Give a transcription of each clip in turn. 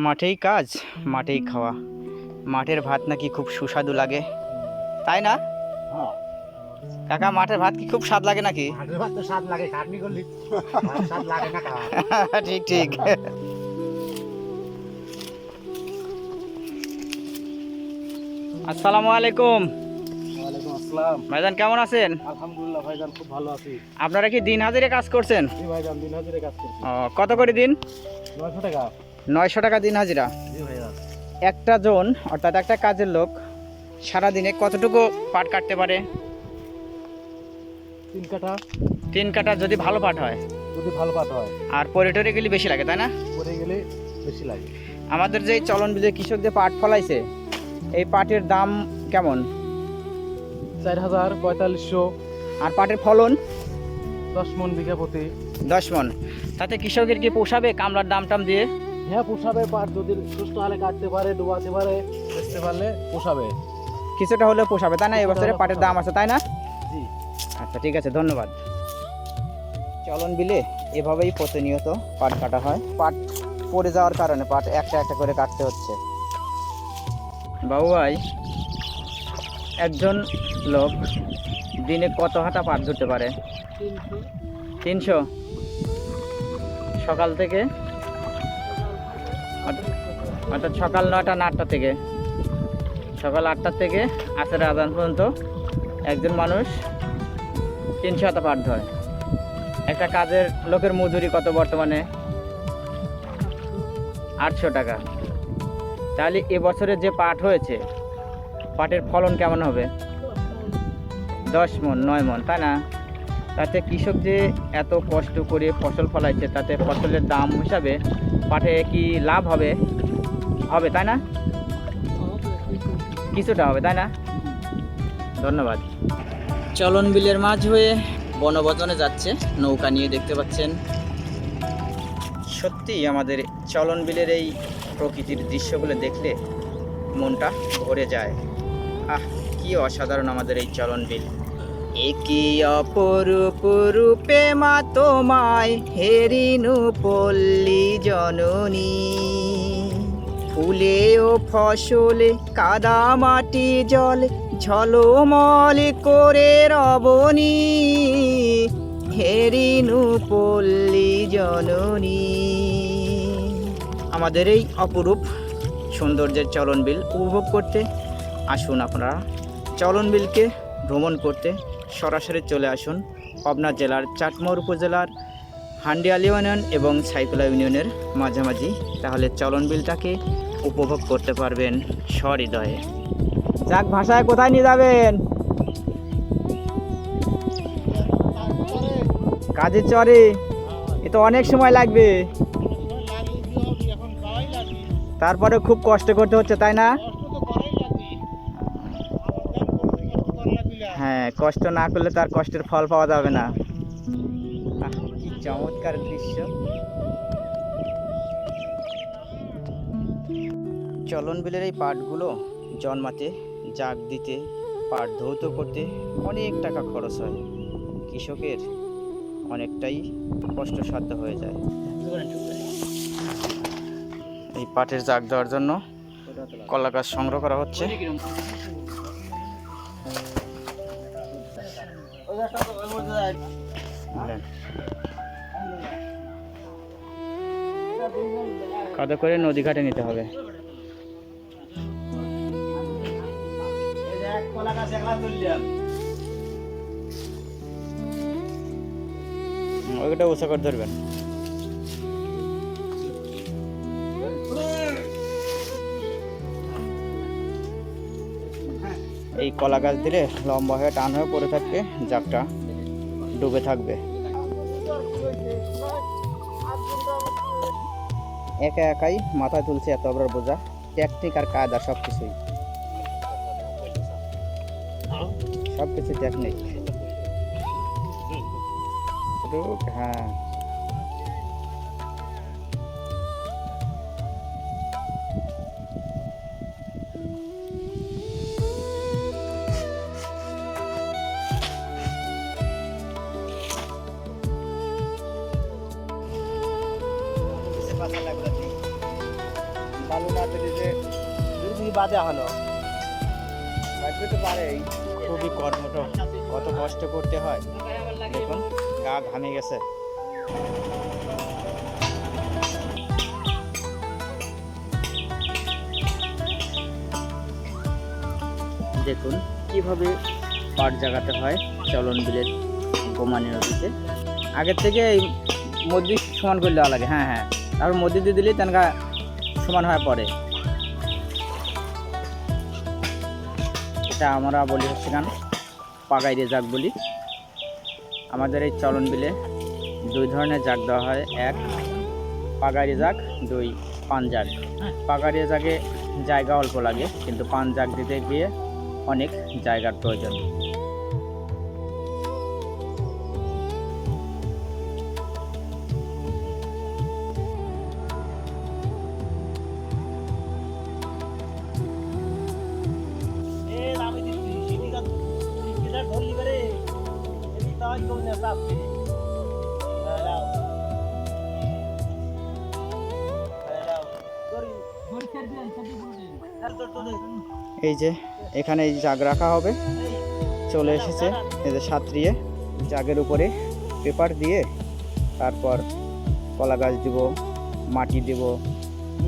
মাঠেই কাজ মাঠেই খাওয়া। মাঠের ভাত নাকি খুব সুস্বাদু লাগে, তাই না হ্যাঁ, কাকা? মাঠের ভাত কি খুব স্বাদ লাগে নাকি? মাঠের ভাত তো স্বাদ লাগে, খাটনি করলি ভাত স্বাদ লাগে না খাওয়া। ঠিক ঠিক। আসসালামু আলাইকুম ওয়ালাইকুম আসসালাম। ভাইজান, কেমন আছেন? আলহামদুলিল্লাহ ভাইজান, খুব ভালো আছি। আপনারা কি দিন হাজিরে কাজ করছেন? জি ভাইজান, দিন হাজিরে কাজ করছি। কত করে দিন? 900 টাকা। 900 টাকা দিন হাজিরা। জি ভাইজান। একটা জন অর্থাৎ একটা কাজের লোক সারাদিনে কতটুকু পাট কাটতে পারে? 3 কাঠা 3 কাঠা যদি ভালো পাট হয়। যদি ভালো পাট হয়, আর পরিটরে গেলে বেশি লাগে, তাই না? পরে গেলে বেশি লাগে। আমাদের যে চলন বিলে কৃষক যে পাট ফলাইছে, এই পাটের দাম কেমন? 4000, 4500। আর পাটের ফলন 10 মন বিঘা প্রতি। 10 মন। তাতে কৃষকের কি পোষাবে কামলার দাম টাম দিয়ে? হ্যাঁ, পোষাবে। পাট যদি সুস্থ হলে কাটতে পারে, ডুবাতে পারে, বেচতে পারলে পোষাবে। কিছুটা হলেও পোষাবে, তাই না? এবছরে পাটের দাম আছে, তাই না? জি। আচ্ছা, ঠিক আছে, ধন্যবাদ। চলন বিলে এভাবেই প্রতিনিয়ত পাট কাটা হয়। পাট পড়ে যাওয়ার কারণে পাট একটা একটা করে কাটতে হচ্ছে। বাবু ভাই, একজন লোক দিনে কত হাতা পাট ধরতে পারে? 300। সকাল থেকে অর্থাৎ সকাল 9টা না 8টা থেকে? সকাল 8টা থেকে আসরের আজান পর্যন্ত একজন মানুষ 300 হাতা পাট ধরে। একটা কাজের লোকের মজুরি কত বর্তমানে? 800 টাকা। তাহলে এবছরে যে পাট হয়েছে, পাটের ফলন কেমন হবে? 10 মন, 9 মন, তাই না? তাতে কৃষক যে এত কষ্ট করে ফসল ফলাইছে, তাতে ফসলের দাম হিসাবে পাটে কি লাভ হবে? হবে, তাই না? কিছুটা হবে, তাই না? ধন্যবাদ। চলন বিলের মাঝ হয়ে বনভোজনে যাচ্ছে নৌকা নিয়ে, দেখতে পাচ্ছেন। সত্যি আমাদের চলন বিলের এই প্রকৃতির দৃশ্যগুলো দেখলে মনটা ভরে যায়। আহ, কি অসাধারণ আমাদের এই চলন বিল। একি অপরূপ রূপে মা তোমায় হেরিনু পল্লী জননী, ফুলে ও ফসলে কাদা মাটি জল ঝলমল করে রবণী, হেরিনু পল্লী জননী। আমাদের এই অপরূপ সৌন্দর্যের চলন বিল উপভোগ করতে আসুন আপনারা। চলন বিলকে ভ্রমণ করতে সরাসরি চলে আসুন পাবনা জেলার চাটমোহর উপজেলার হান্ডিয়ালি ইউনিয়ন এবং সাইকুলা ইউনিয়নের মাঝামাঝি। তাহলে চলন বিলটাকে উপভোগ করতে পারবেন সহৃদয়ে। যাক, ভাষায় কোথায় নিয়ে যাবেন? কাজের চরে। এ তো অনেক সময় লাগবে, তারপরে খুব কষ্ট করতে হচ্ছে, তাই না? হ্যাঁ, কষ্ট না করলে তার কষ্টের ফল পাওয়া যাবে না। কি চমৎকার দৃশ্য। চলন বিলের এই পাটগুলো জন্মাতে, জাগ দিতে, পাট ধৌত করতে অনেক টাকা খরচ হয়। কৃষকের অনেকটাই কষ্টসাধ্য হয়ে যায়। এই পাটের জাগ দেওয়ার জন্য কলা গাছ সংগ্রহ করা হচ্ছে। কাদা করে নদী ঘাটে নিতে হবে। ওইটা উঁচা করে ধরবেন। এই কলা গাছ দিলে লম্বা হয়ে টান হয়ে পড়ে থাকবে, জাগটা ডুবে থাকবে। একা একাই মাথায় তুলছে এত বড় বোঝা। টেকনিক আর কায়দা সবকিছুই, সবকিছু টেকনিক। হ্যাঁ, বালু না দিলে যে যদি বাদে হলো বাঁচবে তো পারেই। খুবই কর্মঠ, কত কষ্ট করতে হয় দেখুন, গা ঘামে গেছে। দেখুন কিভাবে পাট জাগাতে হয় চলন বিলের গোমানি নদীতে। আগের থেকে এই মধ্যে সমান করে দেওয়া লাগে, হ্যাঁ হ্যাঁ, তারপর মধ্যে দিয়ে দিলেই তেনকা সমান হয়ে পড়ে। এটা আমরা বলি হচ্ছে গান পাগাইরে জাগ বলি। আমাদের এই চলন বিলে দুই ধরনের জাগ দেওয়া হয়, এক পাগাইরে জাগ, দুই পান জাগ। পাগাইরে জাগে জায়গা অল্প লাগে, কিন্তু পান জাগ দিতে গিয়ে অনেক জায়গার প্রয়োজন। আমি দিচ্ছি সেদিকে কিটা ধরলি করে এমনি তাই কোন না সাপ করে দাও দাও করি ধরি ছেড়ে দিন সেটি বলতে আর তো এই যে এখানে এই জাগ রাখা হবে, চলে এসেছে এই যে সাঁতরিয়ে জাগের উপরে পেপার দিয়ে, তারপর কলা গাছ দিব, মাটি দিব,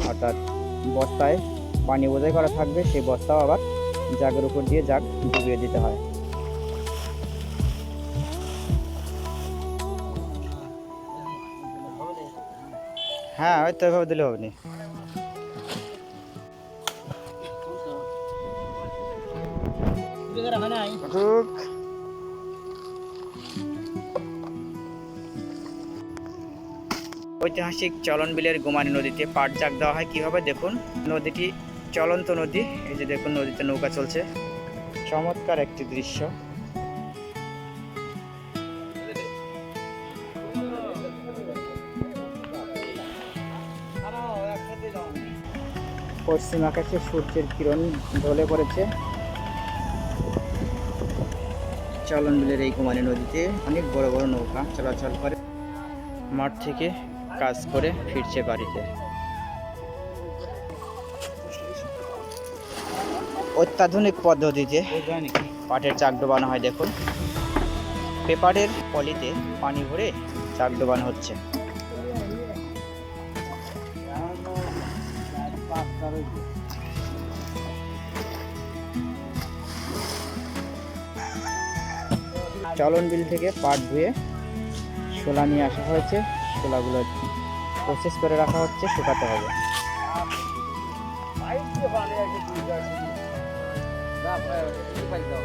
অর্থাৎ বস্তায় পানি বোঝাই করা থাকবে, সেই বস্তাও আবার জাগের উপর দিয়ে জাগ ডুবিয়ে দিতে হয়। হ্যাঁ হয়তো এভাবে দিলে হবে না। ঐতিহাসিক চলন বিলের গোমানি নদীতে পাট জাগ দেওয়া হয় কিভাবে দেখুন। নদীটি চলন্ত নদী, এই যে দেখুন নদীতে নৌকা চলছে, চমৎকার একটি দৃশ্য। পশ্চিম আকাশে সূর্যের কিরণ ঢলে পড়েছে। চলন বিলের এই গোমানি নদীতে অনেক বড় বড় নৌকা চলাচল করে, মাঠ থেকে কাজ করে ফিরছে বাড়িতে। অত্যাধুনিক পদ্ধতিতে পাটের চাক ডোবানো হয় দেখুন। পেপারের পলিতে পানি ভরে চাক ডোবানো হচ্ছে। চলন বিল থেকে পাট ধুয়ে শোলা নিয়ে আসা হয়েছে, শোলাগুলো প্রসেস করে রাখা হচ্ছে, শুকাতে হবে। ভাই ভালো আছে তুই যা না ভাই পাই দাও